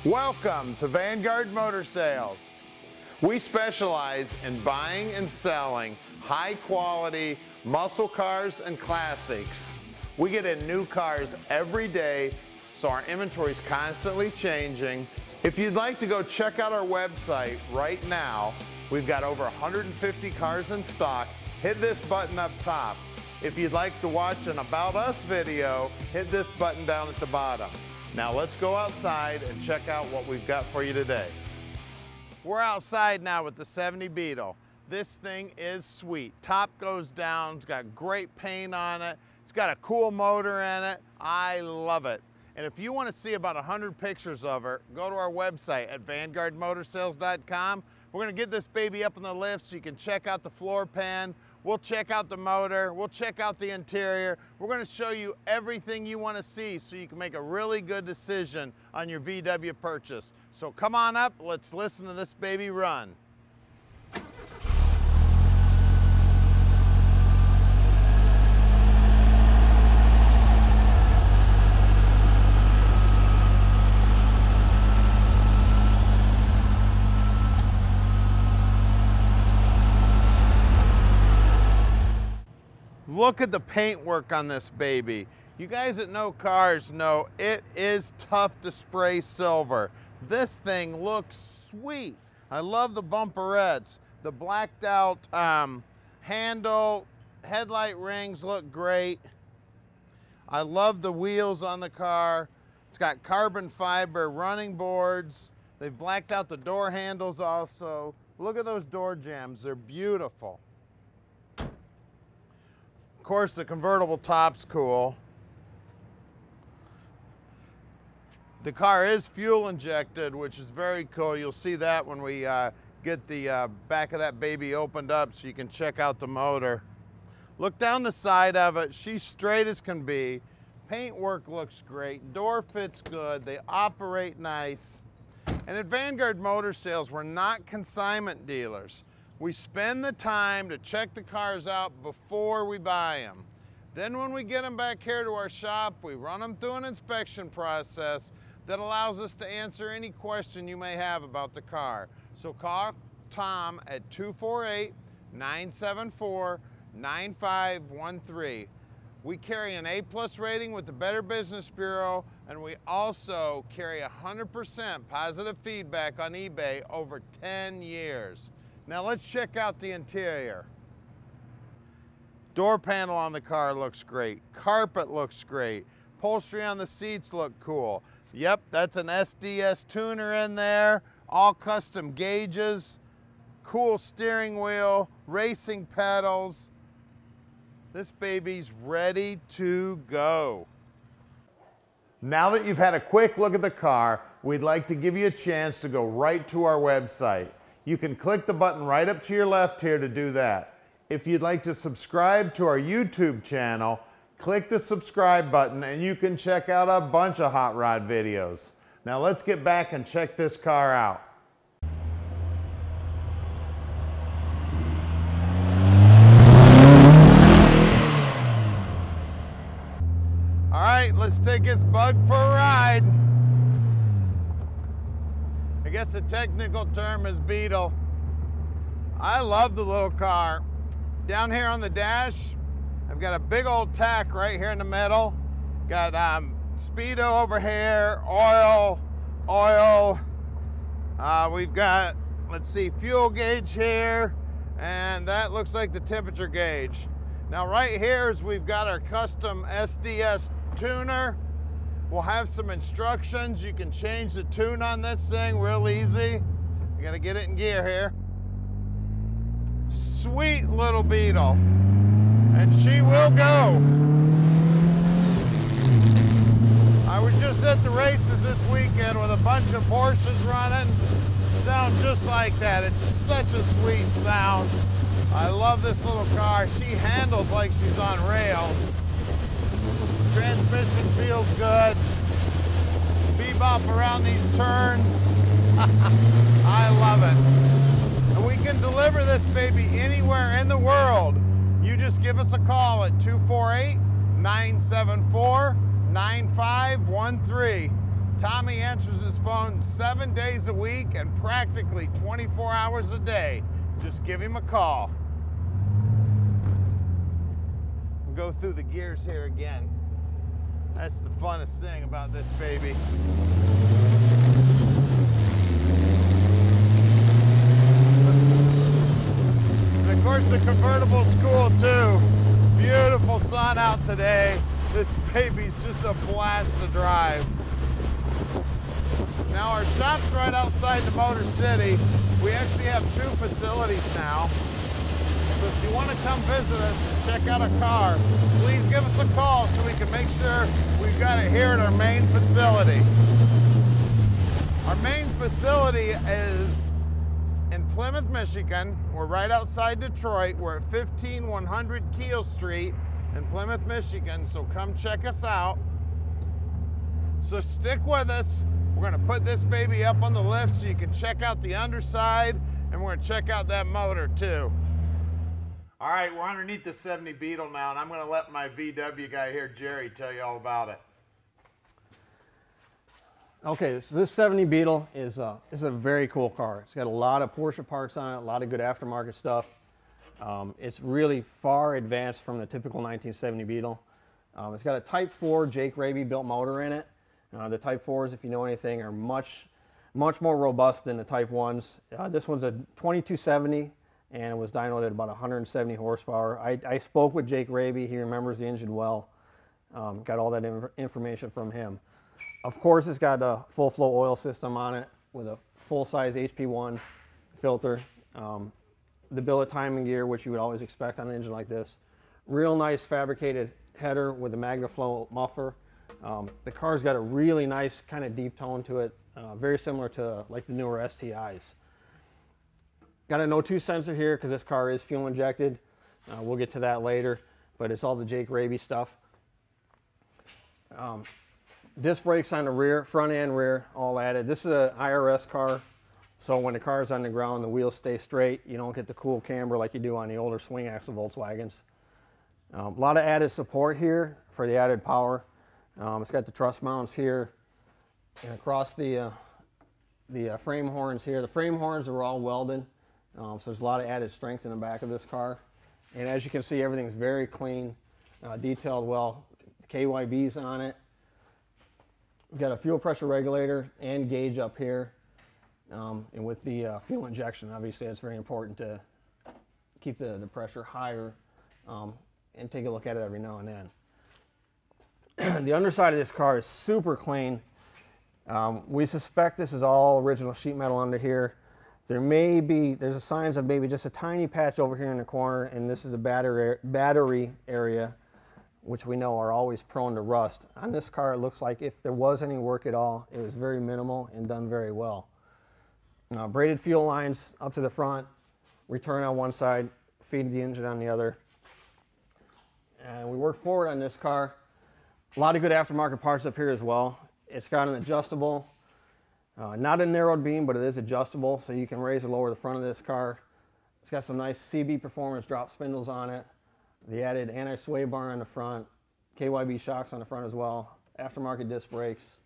Welcome to Vanguard Motor Sales. We specialize in buying and selling high quality muscle cars and classics. We get in new cars every day, so our inventory is constantly changing. If you'd like to go check out our website right now, we've got over 150 cars in stock. Hit this button up top. If you'd like to watch an About Us video, hit this button down at the bottom. Now let's go outside and check out what we've got for you today. We're outside now with the 70 Beetle. This thing is sweet. Top goes down, it's got great paint on it, it's got a cool motor in it. I love it. And if you want to see about 100 pictures of her, go to our website at vanguardmotorsales.com. We're going to get this baby up on the lift so you can check out the floor pan. We'll check out the motor, we'll check out the interior. We're going to show you everything you want to see so you can make a really good decision on your VW purchase. So come on up, let's listen to this baby run. Look at the paint work on this baby. You guys that know cars know it is tough to spray silver. This thing looks sweet. I love the bumperettes. The blacked out handle, headlight rings look great. I love the wheels on the car. It's got carbon fiber running boards. They've blacked out the door handles also. Look at those door jambs, they're beautiful. Of course, the convertible top's cool. The car is fuel injected, which is very cool. You'll see that when we get the back of that baby opened up so you can check out the motor. Look down the side of it. She's straight as can be. Paint work looks great. Door fits good. They operate nice. And at Vanguard Motor Sales, we're not consignment dealers. We spend the time to check the cars out before we buy them. Then when we get them back here to our shop, we run them through an inspection process that allows us to answer any question you may have about the car. So call Tom at 248-974-9513. We carry an A+ rating with the Better Business Bureau, and we also carry 100% positive feedback on eBay over 10 years. Now let's check out the interior. Door panel on the car looks great. Carpet looks great. Upholstery on the seats look cool. Yep, that's an SDS tuner in there. All custom gauges. Cool steering wheel. Racing pedals. This baby's ready to go. Now that you've had a quick look at the car, we'd like to give you a chance to go right to our website. You can click the button right up to your left here to do that. If you'd like to subscribe to our YouTube channel, click the subscribe button and you can check out a bunch of hot rod videos. Now let's get back and check this car out. All right, let's take this bug for a ride. I guess the technical term is Beetle. I love the little car. Down here on the dash, I've got a big old tack right here in the middle. Got speedo over here, oil. We've got, let's see, fuel gauge here, and that looks like the temperature gauge. Now right here is we've got our custom SDS tuner. We'll have some instructions. You can change the tune on this thing real easy. You gotta get it in gear here. Sweet little Beetle. And she will go. I was just at the races this weekend with a bunch of Porsches running. Sound just like that. It's such a sweet sound. I love this little car. She handles like she's on rails. Transmission feels good. Bebop around these turns. I love it. And we can deliver this baby anywhere in the world. You just give us a call at 248-974-9513. Tommy answers his phone 7 days a week and practically 24 hours a day. Just give him a call. We'll go through the gears here again. That's the funnest thing about this baby. And of course the convertible's cool too. Beautiful sun out today. This baby's just a blast to drive. Now our shop's right outside the Motor City. We actually have 2 facilities now. So if you want to come visit us and check out a car, please give us a call so we can make sure we've got it here at our main facility. Our main facility is in Plymouth, Michigan. We're right outside Detroit. We're at 15100 Keel Street in Plymouth, Michigan. So come check us out. So stick with us. We're gonna put this baby up on the lift so you can check out the underside, and we're gonna check out that motor too. All right, we're underneath the 70 Beetle now, and I'm gonna let my VW guy here, Jerry, tell you all about it. Okay, so this 70 Beetle is a very cool car. It's got a lot of Porsche parts on it, a lot of good aftermarket stuff. It's really far advanced from the typical 1970 Beetle. It's got a Type 4 Jake Raby built motor in it. The Type 4s, if you know anything, are much more robust than the Type 1s. This one's a 2270, and it was dynoed at about 170 horsepower. I spoke with Jake Raby. He remembers the engine well. Got all that information from him. Of course, it's got a full flow oil system on it with a full-size HP1 filter. The billet timing gear, which you would always expect on an engine like this. Real nice fabricated header with a MagnaFlow muffler. The car's got a really nice kind of deep tone to it, very similar to like the newer STIs. Got an O2 sensor here because this car is fuel injected. We'll get to that later, but it's all the Jake Raby stuff. Disc brakes on the rear, front and rear, all added. This is an IRS car, so when the car's on the ground, the wheels stay straight. You don't get the cool camber like you do on the older swing axle Volkswagens. A lot of added support here for the added power. It's got the truss mounts here and across the frame horns here. The frame horns are all welded, so there's a lot of added strength in the back of this car. And as you can see, everything's very clean, detailed well. The KYB's on it. We've got a fuel pressure regulator and gauge up here. And with the fuel injection, obviously it's very important to keep the pressure higher and take a look at it every now and then. The underside of this car is super clean. We suspect this is all original sheet metal under here. There's a signs of maybe just a tiny patch over here in the corner, and this is a battery area, which we know are always prone to rust. On this car, it looks like if there was any work at all, it was very minimal and done very well. Braided fuel lines up to the front, return on one side, feed the engine on the other. And we work forward on this car. A lot of good aftermarket parts up here as well. It's got an adjustable, not a narrowed beam, but it is adjustable, so you can raise or lower the front of this car. It's got some nice CB Performance drop spindles on it. The added anti-sway bar on the front, KYB shocks on the front as well, aftermarket disc brakes.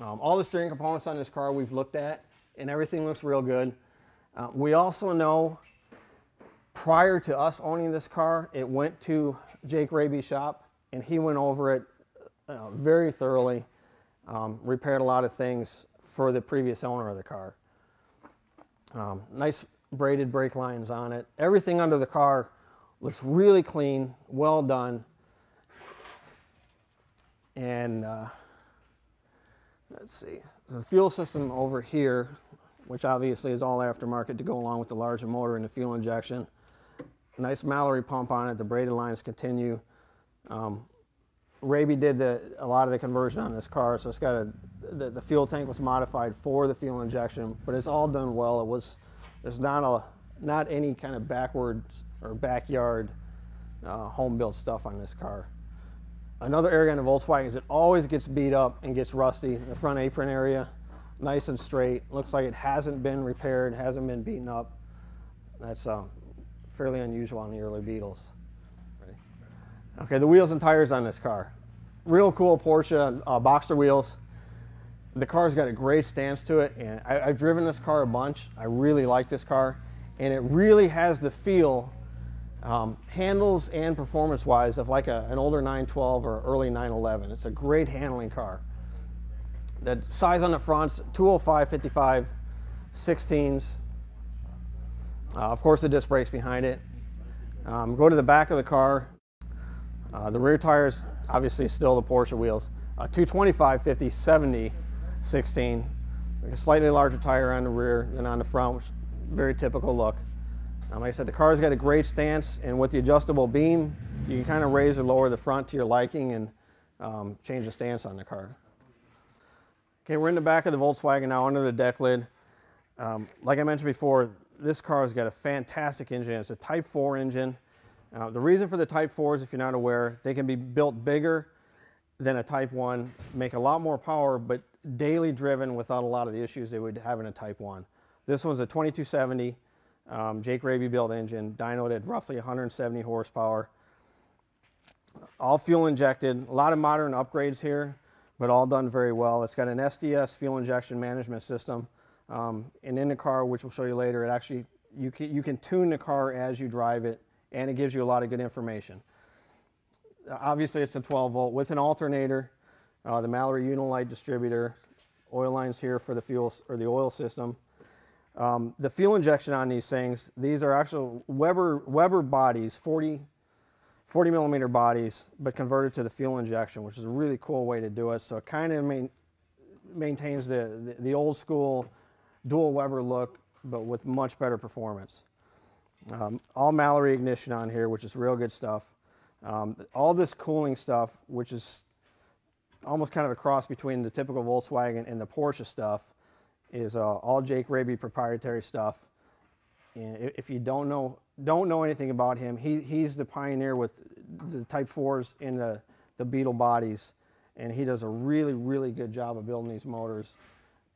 All the steering components on this car we've looked at, and everything looks real good. We also know prior to us owning this car, it went to Jake Raby's shop, and he went over it very thoroughly, repaired a lot of things for the previous owner of the car. Nice braided brake lines on it. Everything under the car looks really clean, well done. And let's see, the fuel system over here, which obviously is all aftermarket to go along with the larger motor and the fuel injection. Nice Mallory pump on it, the braided lines continue. Raby did a lot of the conversion on this car, so it's got the fuel tank was modified for the fuel injection, but it's all done well. There's not any kind of backwards or backyard home built stuff on this car. Another area on the Volkswagens that always gets beat up and gets rusty, the front apron area, nice and straight. Looks like it hasn't been repaired, hasn't been beaten up. That's fairly unusual on the early Beetles. Ready? Okay, the wheels and tires on this car. Real cool Porsche Boxster wheels. The car's got a great stance to it, and I've driven this car a bunch. I really like this car, and it really has the feel, handles and performance-wise, of like an older 912 or early 911. It's a great handling car. The size on the front's 205/55 16s. Of course, the disc brakes behind it. Go to the back of the car. The rear tires, obviously, still the Porsche wheels. 225/50 70 16. Like a slightly larger tire on the rear than on the front, which is a very typical look. Like I said, the car's got a great stance, and with the adjustable beam, you can kind of raise or lower the front to your liking and change the stance on the car. Okay, we're in the back of the Volkswagen now, under the deck lid. Like I mentioned before, this car has got a fantastic engine. It's a Type 4 engine. The reason for the Type 4s, if you're not aware, they can be built bigger than a Type 1, make a lot more power, but daily driven without a lot of the issues they would have in a Type 1. This one's a 2270 Jake Raby built engine, dynoed at roughly 170 horsepower. All fuel injected, a lot of modern upgrades here, but all done very well. It's got an SDS fuel injection management system. And in the car, which we'll show you later, it actually, you can tune the car as you drive it, and it gives you a lot of good information. Obviously, it's a 12 volt with an alternator, the Mallory Unilight distributor, oil lines here for the fuel or the oil system. The fuel injection on these things, these are actual Weber bodies, 40 millimeter bodies, but converted to the fuel injection, which is a really cool way to do it. So it kind of maintains the old school dual Weber look, but with much better performance. All Mallory ignition on here, which is real good stuff. All this cooling stuff, which is almost kind of a cross between the typical Volkswagen and the Porsche stuff, is all Jake Raby proprietary stuff. And if you don't know anything about him, he's the pioneer with the Type 4s in the Beetle bodies, and he does a really, really good job of building these motors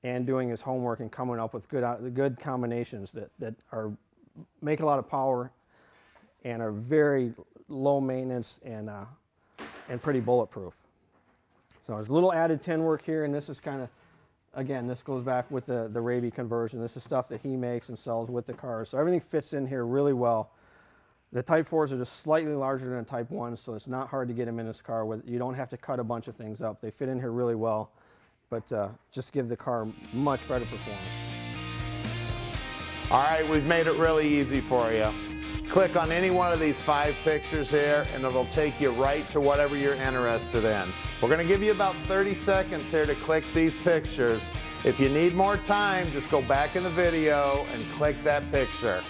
and doing his homework and coming up with good combinations that make a lot of power and are very low maintenance and pretty bulletproof. So there's a little added tin work here, and this is kind of, again, this goes back with the Raby conversion. This is stuff that he makes and sells with the cars. So everything fits in here really well. The Type 4s are just slightly larger than a Type 1, so it's not hard to get them in this car. You don't have to cut a bunch of things up. They fit in here really well, but just give the car much better performance. All right, we've made it really easy for you. Click on any one of these 5 pictures here, and it'll take you right to whatever you're interested in. We're going to give you about 30 seconds here to click these pictures. If you need more time, just go back in the video and click that picture.